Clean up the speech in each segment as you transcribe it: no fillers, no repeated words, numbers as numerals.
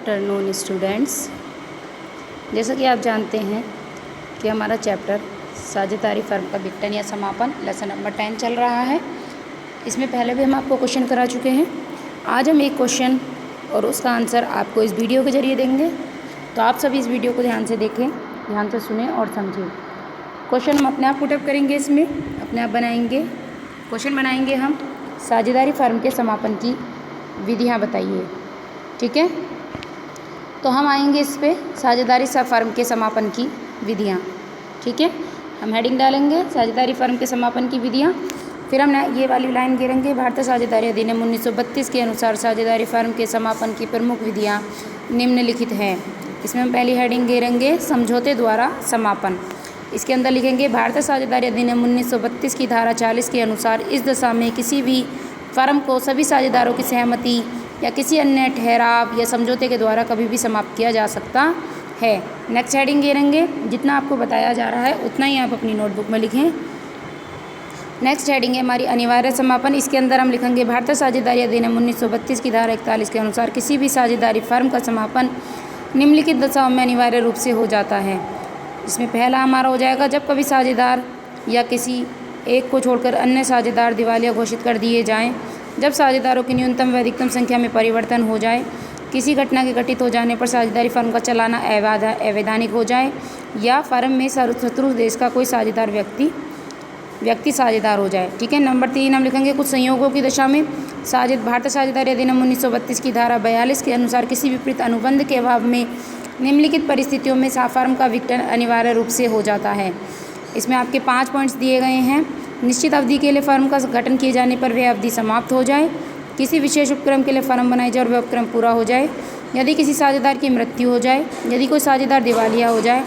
Afternoon students, जैसा कि आप जानते हैं कि हमारा चैप्टर साझेदारी फर्म का विघटन या समापन लेसन नंबर 10 चल रहा है। इसमें पहले भी हम आपको क्वेश्चन करा चुके हैं। आज हम एक क्वेश्चन और उसका आंसर आपको इस वीडियो के ज़रिए देंगे, तो आप सभी इस वीडियो को ध्यान से देखें, ध्यान से सुनें और समझें। क्वेश्चन हम अपने आप पुटअप करेंगे, इसमें अपने आप बनाएंगे। क्वेश्चन बनाएंगे हम, साझेदारी फर्म के समापन की विधियाँ बताइए। ठीक है, तो हम आएंगे इस पे साझेदारी फर्म के समापन की विधियाँ। ठीक है, हम हेडिंग डालेंगे साझेदारी फर्म के समापन की विधियाँ। फिर हम ये वाली लाइन घेरेंगे, भारतीय साझेदारी अधिनियम 1932 के अनुसार साझेदारी फर्म के समापन की प्रमुख विधियाँ निम्नलिखित हैं। इसमें हम पहली हेडिंग घेरेंगे समझौते द्वारा समापन। इसके अंदर लिखेंगे भारतीय साझेदारी अधिनियम 1932 की धारा 40 के अनुसार इस दशा में किसी भी फर्म को सभी साझेदारों की सहमति या किसी अन्य ठहराव या समझौते के द्वारा कभी भी समाप्त किया जा सकता है। नेक्स्ट हेडिंग घेरेंगे, जितना आपको बताया जा रहा है उतना ही आप अपनी नोटबुक में लिखें। नेक्स्ट हेडिंग है हमारी अनिवार्य समापन। इसके अंदर हम लिखेंगे भारतीय साझेदारी अधिनियम 1932 की धारा 41 के अनुसार किसी भी साझेदारी फर्म का समापन निम्नलिखित दशाओं में अनिवार्य रूप से हो जाता है। इसमें पहला हमारा हो जाएगा, जब कभी साझेदार या किसी एक को छोड़कर अन्य साझेदार दिवालिया घोषित कर दिए जाएं, जब साझेदारों की न्यूनतम व अधिकतम संख्या में परिवर्तन हो जाए, किसी घटना के घटित हो जाने पर साझेदारी फर्म का चलाना अवैधानिक हो जाए, या फर्म में शत्रु देश का कोई साझेदार व्यक्ति साझेदार हो जाए। ठीक है, नंबर 3 हम लिखेंगे कुछ संयोगों की दशा में भारतीय साझेदारी अधिनियम 1932 की धारा 42 के अनुसार किसी विपरीत अनुबंध के अभाव में निम्नलिखित परिस्थितियों में फर्म का विघटन अनिवार्य रूप से हो जाता है। इसमें आपके 5 पॉइंट्स दिए गए हैं। निश्चित अवधि के लिए फर्म का गठन किए जाने पर वह अवधि समाप्त हो जाए, किसी विशेष उपक्रम के लिए फर्म बनाई जाए और वह उपक्रम पूरा हो जाए, यदि किसी साझेदार की मृत्यु हो जाए, यदि कोई साझेदार दिवालिया हो जाए,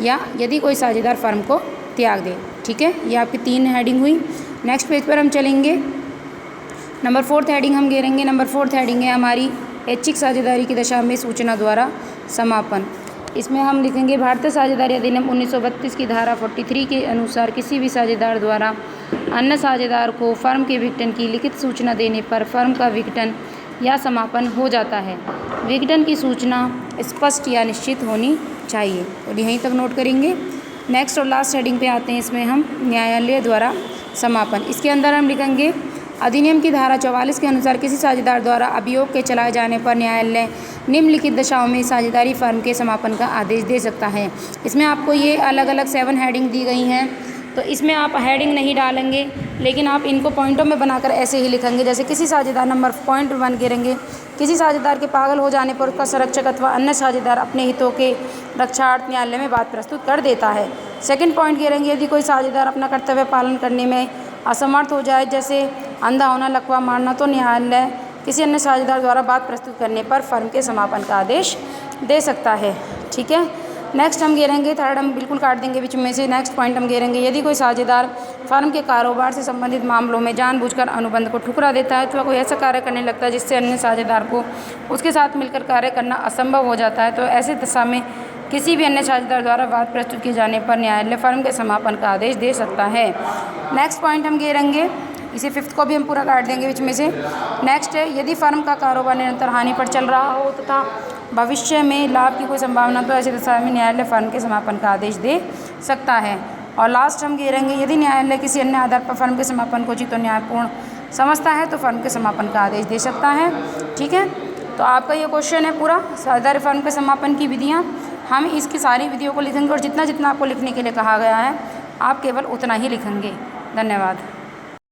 या यदि कोई साझेदार फर्म को त्याग दे। ठीक है, ये आपकी 3 हेडिंग हुई। नेक्स्ट पेज पर हम चलेंगे, नंबर 4 हेडिंग हम घेरेंगे। नंबर 4 हेडिंग है हमारी ऐच्छिक साझेदारी की दशा में सूचना द्वारा समापन। इसमें हम लिखेंगे भारतीय साझेदारी अधिनियम 1932 की धारा 43 के अनुसार किसी भी साझेदार द्वारा अन्य साझेदार को फर्म के विघटन की लिखित सूचना देने पर फर्म का विघटन या समापन हो जाता है। विघटन की सूचना स्पष्ट या निश्चित होनी चाहिए, और यहीं तक नोट करेंगे। नेक्स्ट और लास्ट हेडिंग पे आते हैं, इसमें हम न्यायालय द्वारा समापन। इसके अंदर हम लिखेंगे अधिनियम की धारा 44 के अनुसार किसी साझेदार द्वारा अभियोग के चलाए जाने पर न्यायालय निम्नलिखित दशाओं में साझेदारी फर्म के समापन का आदेश दे सकता है। इसमें आपको ये अलग अलग 7 हेडिंग दी गई हैं, तो इसमें आप हेडिंग नहीं डालेंगे, लेकिन आप इनको पॉइंटों में बनाकर ऐसे ही लिखेंगे। जैसे किसी साझेदार, नंबर पॉइंट 1 घेरेंगे, किसी साझेदार के पागल हो जाने पर उसका संरक्षक अथवा अन्य साझेदार अपने हितों के रक्षार्थ न्यायालय में बात प्रस्तुत कर देता है। सेकंड पॉइंट घेरेंगे, यदि कोई साझेदार अपना कर्तव्य पालन करने में असमर्थ हो जाए, जैसे अंधा होना, लकवा मारना, तो न्यायालय किसी अन्य साझेदार द्वारा बात प्रस्तुत करने पर फर्म के समापन का आदेश दे सकता है। ठीक है, नेक्स्ट हम घेरेंगे, थर्ड हम बिल्कुल काट देंगे बीच में से। नेक्स्ट पॉइंट हम घेरेंगे, यदि कोई साझेदार फर्म के कारोबार से संबंधित मामलों में जानबूझकर अनुबंध को ठुकरा देता है अथवा कोई ऐसा कार्य करने लगता है जिससे अन्य साझेदार को उसके साथ मिलकर कार्य करना असंभव हो जाता है, तो ऐसे दशा में किसी भी अन्य साझेदार द्वारा बात प्रस्तुत किए जाने पर न्यायालय फर्म के समापन का आदेश दे सकता है। नेक्स्ट पॉइंट हम घेरेंगे, इसे 5th को भी हम पूरा काट देंगे बीच में से। नेक्स्ट है, यदि फर्म का कारोबार निरंतर हानि पर चल रहा हो तथा भविष्य में लाभ की कोई संभावना, तो ऐसी दशा में न्यायालय फर्म के समापन का आदेश दे सकता है। और लास्ट हम घेरेंगे, यदि न्यायालय किसी अन्य आधार पर फर्म के समापन को उचित और न्यायपूर्ण समझता है तो फर्म के समापन का आदेश दे सकता है। ठीक है, तो आपका ये क्वेश्चन है पूरा साझेदारी फर्म के समापन की विधियाँ। हम इसकी सारी विधियों को लिखेंगे, और जितना जितना आपको लिखने के लिए कहा गया है आप केवल उतना ही लिखेंगे। धन्यवाद।